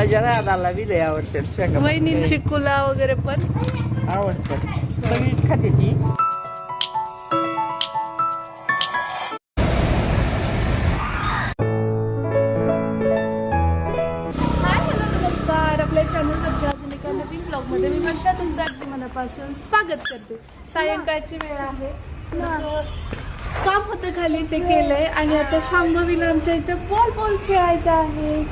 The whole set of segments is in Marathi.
माझ्या राधाला बी लय आवडतात. वहिनी चिकुला वगैरे पण आवडतात, सगळीच खाते ती. आपल्या चॅनलवरच्या अजून एका नवीन ब्लॉगमध्ये मी वर्षा तुमचं अगदी मनापासून स्वागत करते. सायंकाळची वेळ आहे, काम होतं खाली ते केलंय आणि आता शांभवीला आमच्या इथं बॉल खेळायचा आहे.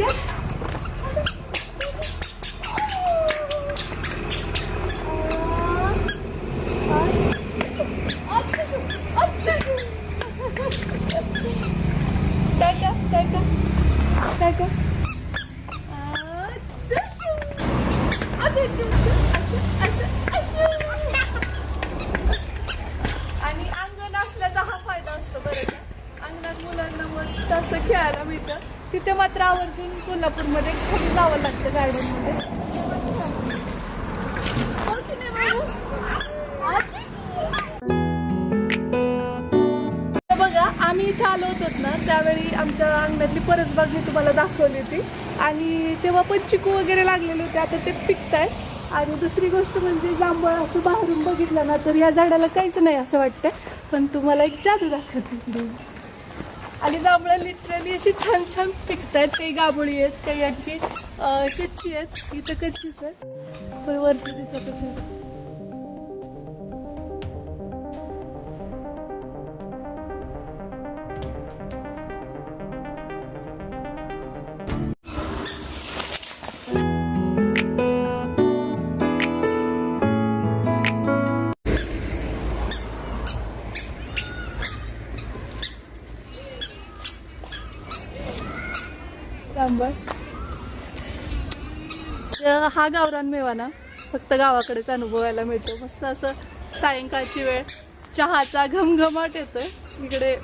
आणि अंगण असल्याचा हा फायदा असतो बरं का. अंगणात मुलांना मस्त असं खेळायला मिळतं. तिथे मात्र आवर्जून कोल्हापूरमध्ये खूप जावं लागतं गार्डनमध्ये. हो की नाही बाबू? बघा आम्ही इथे आलो होतो ना, त्यावेळी आमच्या अंगणातली परसबाग मी तुम्हाला दाखवली होती आणि तेव्हा पण चिकू वगैरे लागलेले होते. आता ते पिकतायत. आणि दुसरी गोष्ट म्हणजे जांभळ असं बाहेरून बघितलं ना तर या झाडाला काहीच नाही असं वाटतं, पण तुम्हाला एक जादू दाखवते. आणि जांभळं लिटरली अशी छान छान पिकतायत. काही गाभोळी आहेत, काही आणखी कच्ची आहेत. इथं कच्चीच आहेत, पण वरती दिसतच आहे. हा गावरान मेवा ना फक्त गावाकडेच अनुभवायला मिळतो. मस्त असं सायंकाळची वेळ चहाचा घमघमाट येतोय. इकडे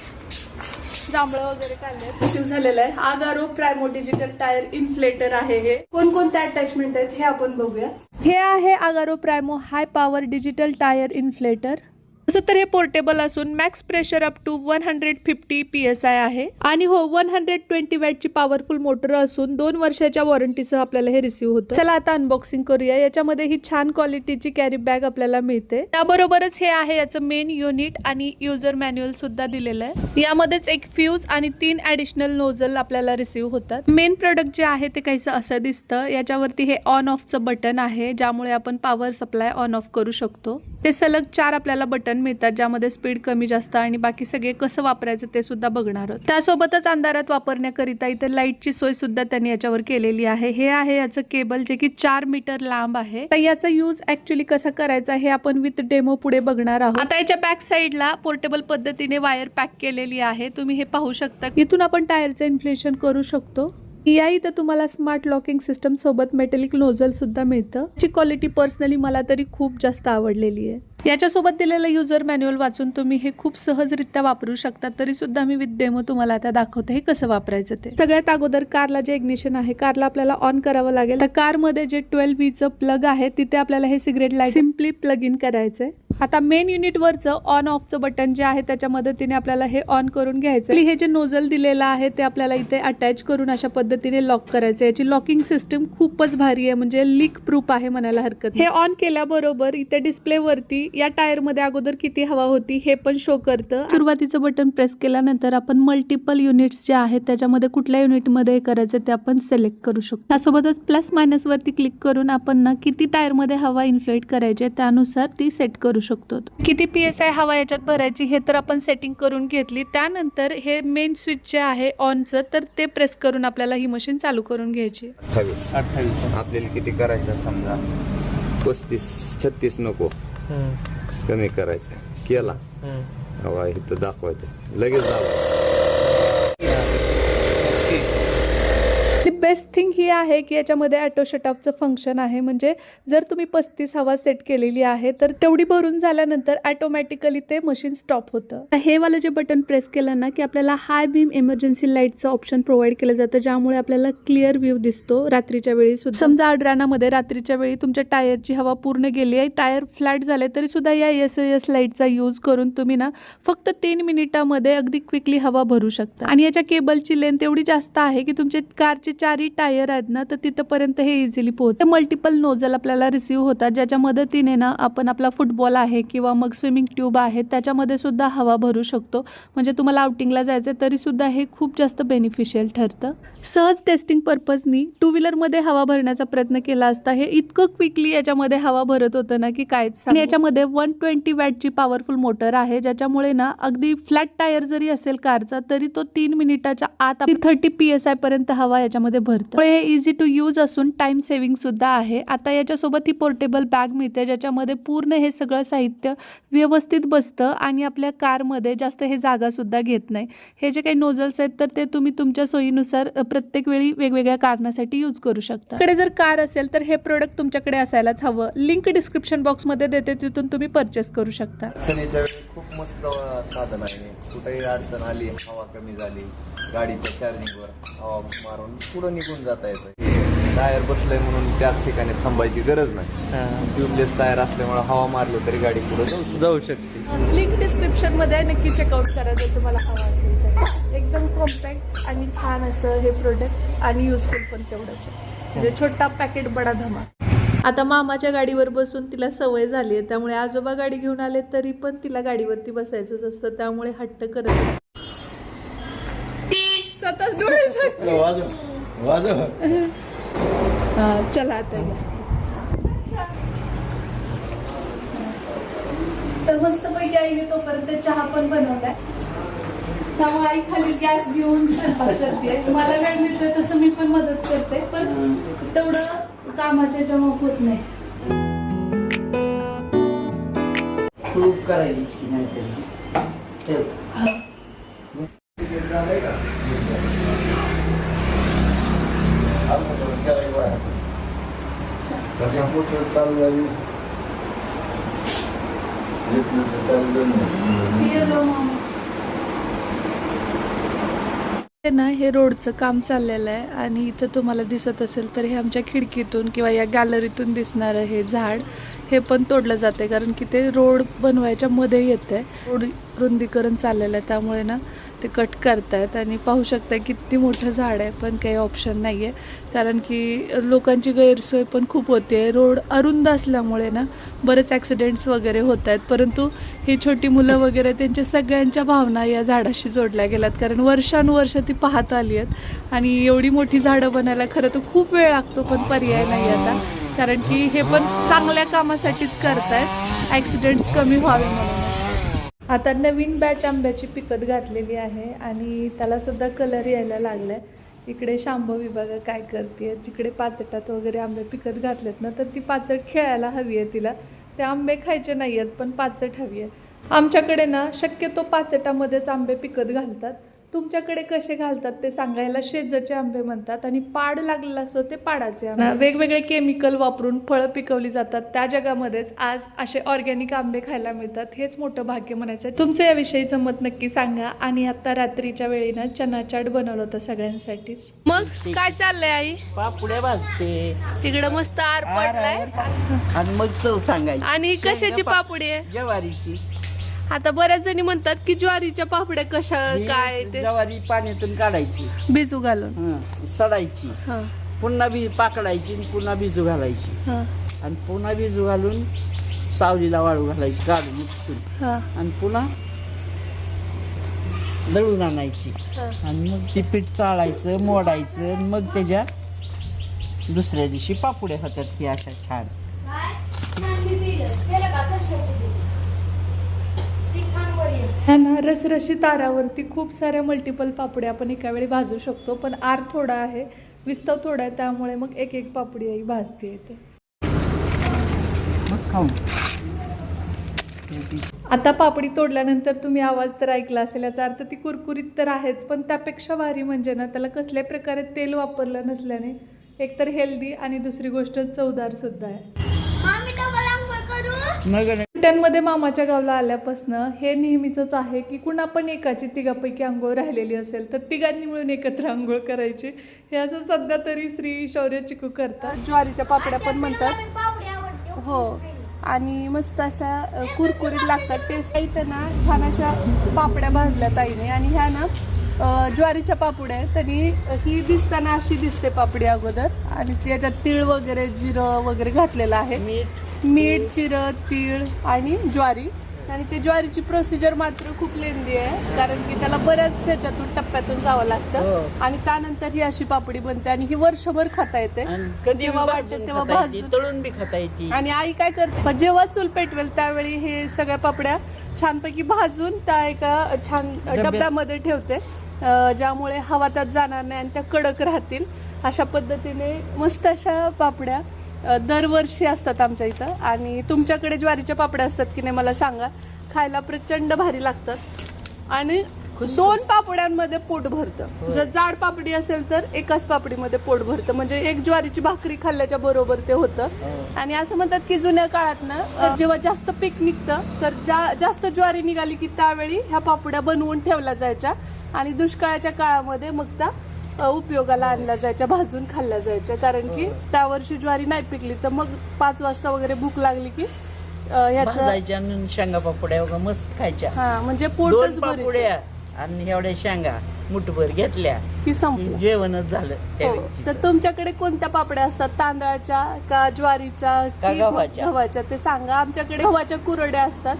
जांभळं वगैरे काढले रिसीव झालेलं आहे. आगारो प्रायमो डिजिटल टायर इन्फ्लेटर आहे. हे कोणकोणते अटॅचमेंट आहेत हे आपण बघूया. हे आहे Agaro Primo high power digital tyre inflator. तसं तर हे पोर्टेबल असून max pressure up to 150 PSI आहे आणि हो 120 वॅटची पॉवरफुल मोटर असून 2 वर्षाच्या वॉरंटीसह आपल्याला हे रिसीव्ह होतं. चला आता अनबॉक्सिंग करूया. याच्यामध्ये ही छान क्वालिटीची कॅरी बॅग आपल्याला मिळते. त्याबरोबरच हे आहे याचं मेन युनिट आणि युजर मॅन्युअल सुद्धा दिलेलं आहे. यामध्येच एक फ्यूज आणि 3 ॲडिशनल नोझल आपल्याला रिसीव्ह होतात. मेन प्रोडक्ट जे आहे ते काहीसं असं दिसतं. याच्यावरती हे ऑन ऑफचं बटन आहे, ज्यामुळे आपण पॉवर सप्लाय ऑन ऑफ करू शकतो. ते सलग 4 आपल्याला बटन मिळतात, ज्यामध्ये स्पीड कमी जास्त आणि बाकी सगळे कसं वापरायचं ते सुद्धा बघणार आहोत. त्यासोबतच अंधारात वापरण्याकरिता इथे लाईटची सोय सुद्धा त्यांनी याच्यावर केलेली आहे. हे आहे याचं केबल, जे की 4 मीटर लांब आहे. तर याचा यूज ऍक्च्युली कसा करायचा हे आपण विथ डेमो पुढे बघणार आहोत. आता याच्या बॅक साईडला पोर्टेबल पद्धतीने वायर पॅक केलेली आहे. तुम्ही हे पाहू शकता. इथून आपण टायरचं इन्फ्लेशन करू शकतो. या इथं तुम्हाला स्मार्ट लॉकिंग सिस्टम सोबत मेटलिक नोझल सुद्धा मिळतं. याची क्वालिटी पर्सनली मला तरी खूप जास्त आवडलेली आहे. याच्यासोबत दिलेलं युजर मॅन्युअल वाचून तुम्ही हे खूप सहजरित्या वापरू शकता. तरी सुद्धा मी विथ डेमो तुम्हाला आता दाखवते हे कसं वापरायचं ते. सगळ्यात अगोदर कारला जे इग्निशन आहे, कारला आपल्याला ऑन करावं लागेल. तर कारमध्ये जे 12V प्लग आहे तिथे आपल्याला हे cigarette light simply plug in करायचंय. आता मेन युनिट वरचं ऑन ऑफचं बटन जे आहे त्याच्या मदतीने आपल्याला हे ऑन करून घ्यायचं. हे जे नोझल दिलेलं आहे ते आपल्याला इथे अटॅच करून अशा पद्धतीने लॉक करायचं. याची लॉकिंग सिस्टम खूपच भारी आहे, म्हणजे लीक प्रूफ आहे म्हणायला हरकत नाही. हे ऑन केल्याबरोबर इथे डिस्प्ले वरती या टायर मध्ये अगोदर किती हवा होती हे पण शो करतं. सुरुवातीचं बटन प्रेस केल्यानंतर आपण मल्टिपल युनिट्स जे आहेत त्याच्यामध्ये कुठल्या युनिट मध्ये करायचं ते आपण सिलेक्ट करू शकतो. त्यासोबतच प्लस मायनस वरती क्लिक करून आपण ना किती टायर मध्ये हवा इन्फ्लेट करायची त्यानुसार ती सेट करू शकतो. किती PSI हवा याच्यात भरायची हे तर आपण सेटिंग करून घेतली. त्यानंतर हे मेन स्विच जे आहे ऑनचं, तर ते प्रेस करून आपल्याला ही मशीन चालू करून घ्यायची. 28 आपल्याला किती करायचं समजा 35-36 नको कमी करायचं केला हवा इथं दाखवायचं लगेच दाखवायचं. बेस्ट थिंग ही आहे की याच्यामध्ये ऑटो शट ऑफचं फंक्शन आहे. म्हणजे जर तुम्ही 35 हवा सेट केलेली आहे तर तेवढी भरून झाल्यानंतर ऑटोमॅटिकली ते मशीन स्टॉप होतं. हे वाला जे बटन प्रेस केलं ना की आपल्याला हाय बीम इमर्जन्सी लाईटचं ऑप्शन प्रोव्हाइड केलं जातं, ज्यामुळे आपल्याला क्लिअर व्ह्यू दिसतो रात्रीच्या वेळी सुद्धा. समजा आडरानामध्ये रात्रीच्या वेळी तुमच्या टायरची हवा पूर्ण गेली आहे, टायर फ्लॅट झाले तरी सुद्धा या SOS लाईटचा यूज करून तुम्ही ना फक्त 3 मिनिटामध्ये अगदी क्विकली हवा भरू शकता. आणि याच्या केबलची लेंथ एवढी जास्त आहे की तुमच्या कारची चारी टायर आहेत ना तर तिथपर्यंत हे इझिली पोहोचते. मल्टिपल नोझल आपल्याला रिसीव्ह होतात, ज्याच्या मदतीने ना आपण आपला फुटबॉल आहे किंवा मग स्विमिंग ट्यूब आहे त्याच्यामध्ये सुद्धा हवा भरू शकतो. म्हणजे तुम्हाला आउटिंगला जायचं तरी सुद्धा हे खूप जास्त बेनिफिशियल ठरतं. सहज टेस्टिंग पर्पजनी टू व्हीलरमध्ये हवा भरण्याचा प्रयत्न केला असता हे इतकं क्विकली याच्यामध्ये हवा भरत होतं ना की कायच. आणि याच्यामध्ये 120 वॅटची पॉवरफुल मोटर आहे, ज्याच्यामुळे ना अगदी फ्लॅट टायर जरी असेल कारचा तरी तो 3 मिनिटाच्या आत 30 PSI पर्यंत हवा याच्यामध्ये भरतं. हे इझी टू यूज असून टाइम सेव्हिंग सुद्धा आहे. आता याच्यासोबत ही पोर्टेबल बॅग मिळते, ज्याच्यामध्ये पूर्ण हे सगळं साहित्य व्यवस्थित बसतं आणि आपल्या कारमध्ये जास्त हे जागा सुद्धा घेत नाही. हे जे काही नोझल्स आहेत तर ते तुम्ही तुमच्या सोयीनुसार प्रत्येक वेळी वेगवेगळ्या कारणासाठी यूज करू शकता. इकडे जर कार असेल तर हे प्रोडक्ट तुमच्याकडे असायलाच हवं. लिंक डिस्क्रिप्शन बॉक्समध्ये देते, तिथून तुम्ही परचेस करू शकता. अडचणीच्या वेळी खूप मस्त साधन आहे. कुठेही अडचण आली, हवा कमी झाली, गाडीच्या चार्जिंगवर हवा मारून पुढे निघून जाता येतं. टायर बसलंय म्हणून त्याच ठिकाणी थांबायची गरज नाही. ट्यूबलेस टायर असल्यामुळे हवा मारलं तरी गाडी पुढे जाऊ शकते. लिंक डिस्क्रिप्शन मध्ये नक्की चेकआउट करा जर तुम्हाला हवा असेल तर. एकदम कॉम्पॅक्ट आणि छान असतं हे प्रोडक्ट आणि युजफुल पण तेवढंच आहे. म्हणजे छोटा पॅकेट बडा धमा. आता मामाच्या गाडीवर बसून तिला सवय झाली आहे, त्यामुळे आजोबा गाडी घेऊन आले तरी पण तिला गाडीवरती बसायचंच असतं, त्यामुळे हट्ट करत स्वतःच डोळे चला आता तर मस्तपैकी आईने तोपर्यंत चहा पण बनवलाय, त्यामुळे आई खाली गॅस घेऊन स्वयंपाक करते. मला वेळ मिळतोय तसं मी पण मदत करते, पण तेवढं कामाच्या जमा होत नाही. खूप करायलीच की नाही तरी ना हे रोडचं काम चाललेलं आहे आणि इथं तुम्हाला दिसत असेल तर हे आमच्या खिडकीतून किंवा या गॅलरीतून दिसणारं हे झाड हे पण तोडलं जाते, कारण की ते रोड बनवायच्या मध्ये येते. रोड रुंदीकरण चाललेलं आहे, त्यामुळे ना ते कट करतायत आणि पाहू शकता किती मोठं झाड आहे, पण काही ऑप्शन नाही आहे, कारण की लोकांची गैरसोय पण खूप होते. रोड अरुंद असल्यामुळे ना बरेच ॲक्सिडेंट्स वगैरे होत आहेत, परंतु ही छोटी मुलं वगैरे त्यांच्या सगळ्यांच्या भावना या झाडाशी जोडल्या गेल्यात, कारण वर्षानुवर्ष ती पाहत आली आहेत आणि एवढी मोठी झाडं बनायला खरं तर खूप वेळ लागतो, पण पर्याय नाही आता, कारण की हे पण चांगल्या कामासाठीच करतायत, ॲक्सिडेंट्स कमी व्हावे म्हणूनच. आता नवीन बॅच आंब्याची पिकत घातलेली आहे आणि त्याला सुद्धा कलर यायला लागलाय. इकडे शांभव विभाग काय करते, जिकडे पाचटात वगैरे आंबे पिकत घातलेत ना तर ती पाचट खेळायला हवी आहे तिला. ते आंबे खायचे नाही आहेत पण पाचट हवी आहे. आमच्याकडे ना शक्यतो पाचटामध्येच आंबे पिकत घालतात. तुमच्याकडे कसे घालतात ते सांगायला शेजाचे आंबे म्हणतात आणि पाड लागलेला असतो ते पाडाचे आंबे. वेगवेगळे केमिकल वापरून फळं पिकवली जातात, त्या जगामध्येच आज असे ऑर्गॅनिक आंबे खायला मिळतात. हेच मोठं भाग्य म्हणायचं. तुमचं याविषयीचं मत नक्की सांगा. आणि आता रात्रीच्या वेळी ना चना चाट बनवलं होतं सगळ्यांसाठीच. मग काय चाललंय आई? पापुड्या भाजते तिकडं मस्त आर पडलाय आणि मग चव सांगायची. आणि कशाची पापुडी आहे? ज्वारीची. आता बऱ्याच जणी म्हणतात की ज्वारीच्या पापड्या कशा काय ते ज्वारी पाण्यातून काढायची, भिजू घालून सडायची, पुन्हा पाकडायची, पुन्हा भिजू घालायची आणि पुन्हा भिजू घालून सावलीला वाळू घालायची, काढून उपसून, आणि पुन्हा दळून आणायची आणि मग ती पीठ चाळायचं, मोडायचं, आणि मग त्याच्या दुसऱ्या दिवशी पापुड्या होतात की अशा छान. ह्या रसरशी तारावरती खूप साऱ्या मल्टिपल पापड्या आपण एका वेळी भाजू शकतो, पण आर थोडा आहे, विस्तव थोडा आहे, त्यामुळे मग एक एक पापडी आई भाजते येते. मग खाऊन आता पापडी तोडल्यानंतर तुम्ही आवाज तर ऐकला असेल, याचा अर्थ ती कुरकुरीत तर आहेच, पण त्यापेक्षा भारी म्हणजे ना त्याला कसल्या प्रकारे तेल वापरलं नसल्याने एकतर हेल्दी आणि दुसरी गोष्ट चवदार सुद्धा आहे. सुट्ट्यांमध्ये मामाच्या गावला आल्यापासून हे नेहमीच आहे की कुणा पण एकाची तिघापैकी आंघोळ राहिलेली असेल तर तिघांनी मिळून एकत्र आंघोळ करायची. हे असं सध्या तरी श्री शौर्य चिकू करतात. ज्वारीच्या पापड्या पण म्हणतात हो, आणि मस्त अशा कुरकुरीत लागतात टेस्ट. इथं ना छान अशा पापड्या भाजल्या ताईने आणि ह्या ना ज्वारीच्या पापड्या आहेत. तरी ही दिसताना अशी दिसते पापडी अगोदर आणि त्याच्यात तीळ वगैरे जिरं वगैरे घातलेलं आहे. मीठ जिरं तीळ आणि ज्वारी. आणि ते ज्वारीची प्रोसिजर मात्र खूप लेंदी आहे कारण की त्याला बऱ्याच ह्याच्यातून टप्प्यातून जावं लागतं आणि त्यानंतर ही अशी पापडी बनते आणि ही वर्षभर खाता येते. जेव्हा वाटते तेव्हा भाजून तळून बी खाता येते. आणि आई काय करते जेव्हा चूल पेटवेल त्यावेळी हे सगळ्या पापड्या छानपैकी भाजून त्या एका छान डब्यामध्ये ठेवते ज्यामुळे हवा त्यात जाणार नाही आणि त्या कडक राहतील. अशा पद्धतीने मस्त अशा पापड्या दरवर्षी असतात आमच्या इथं. आणि तुमच्याकडे ज्वारीच्या पापड्या असतात की नाही मला सांगा. खायला प्रचंड भारी लागतात आणि 2 पापड्यांमध्ये पोट भरतं. जर जाड पापडी असेल तर एकाच पापडीमध्ये पोट भरतं. म्हणजे एक ज्वारीची भाकरी खाल्ल्याच्या बरोबर ते होतं. आणि असं म्हणतात की जुन्या काळात ना जेव्हा जास्त पीक निघतं तर जास्त ज्वारी निघाली की त्यावेळी ह्या पापड्या बनवून ठेवल्या जायच्या आणि दुष्काळाच्या काळामध्ये मग त्या उपयोगाला आणल्या जायच्या भाजून खाल्ल्या जायच्या. कारण की त्या वर्षी ज्वारी नाही पिकली तर मग 5 वाजता वगैरे भूक लागली की ह्याच्या शेंगा पापड्या वगैरे मस्त खायच्या. हा म्हणजे पोटच पापड्या आणि एवढ्या शेंगा मुठभर घेतल्या की संपलं जेवणच झालं. तर तुमच्याकडे कोणत्या पापड्या असतात तांदळाच्या का ज्वारीच्या की गव्हाच्या ते सांगा. आमच्याकडे गव्हाच्या कुरड्या असतात,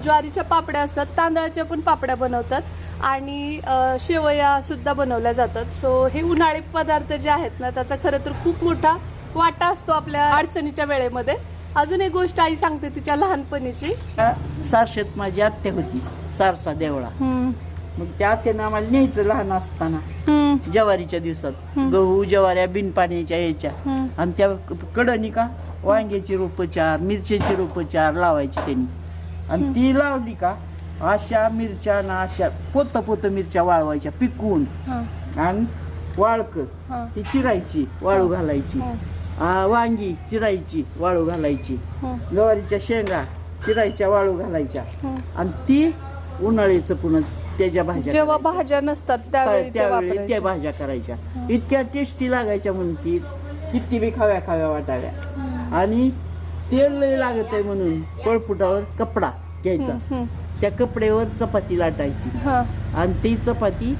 ज्वारीच्या पापड्या असतात, तांदळाच्या पण पापड्या बनवतात आणि शेवया सुद्धा बनवल्या जातात. सो हे उन्हाळी पदार्थ जे आहेत ना त्याचा खरं तर खूप मोठा वाटा असतो आपल्या अडचणीच्या वेळेमध्ये. अजून एक गोष्ट आई सांगते तिच्या लहानपणीची. सारशेत माझी आत्या होती सारसा देवळा. मग त्या आत्यानं आम्हाला न्यायचं लहान असताना ज्वारीच्या दिवसात गहू ज्वाऱ्या बिन पाण्याच्या यायच्या आणि त्या कडणी का वांग्याची रोपं 4 मिरच्याची रोपं 4 लावायची त्यांनी. आणि ती लावली का अशा मिरच्या ना अशा पोत मिरच्या वाळवायच्या पिकवून आणि वाळक ती चिरायची वाळू घालायची. वांगी चिरायची वाळू घालायची. गवारीच्या शेंगा चिरायच्या वाळू घालायच्या आणि ती उन्हाळ्याचं पुन्हा त्याच्या भाज्या जेव्हा भाज्या नसतात त्यावेळी त्या भाज्या करायच्या. इतक्या टेस्टी लागायच्या म्हणून तीच किती बी खाव्या वाटाव्या. आणि तेल लय लागत आहे म्हणून पळपुटावर कपडा घ्यायचा त्या कपड्यावर चपाती लाटायची आणि ती चपाती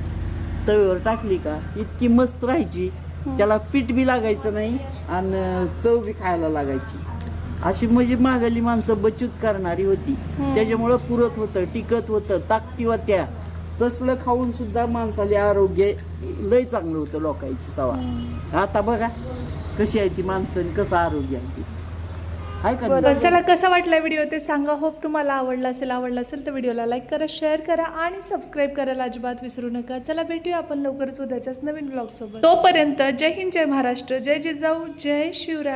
तव्यावर टाकली का इतकी मस्त राहायची. त्याला पीठ बी लागायचं नाही आणि चव बी खायला लागायची. अशी म्हणजे मागाली माणसं बचत करणारी होती. त्याच्यामुळं पुरत होतं टिकत होतं ताकदी होत्या. तसलं खाऊन सुद्धा माणसाले आरोग्य लय चांगलं होतं लोकांचं तेव्हा. आता बघा कशी आहे ती माणसं कसं आरोग्य आहे ती. चला कसा वाटला व्हिडिओ ते सांगा. होप तुम्हाला आवडला असेल तर व्हिडिओला लाईक करा, शेअर करा आणि सबस्क्राईब करायला अजिबात विसरू नका. चला भेटूया आपण लवकरच उद्याच्याच नवीन ब्लॉग सोबत. तोपर्यंत जय हिंद, जय महाराष्ट्र, जय जिजाऊ, जय शिवराय.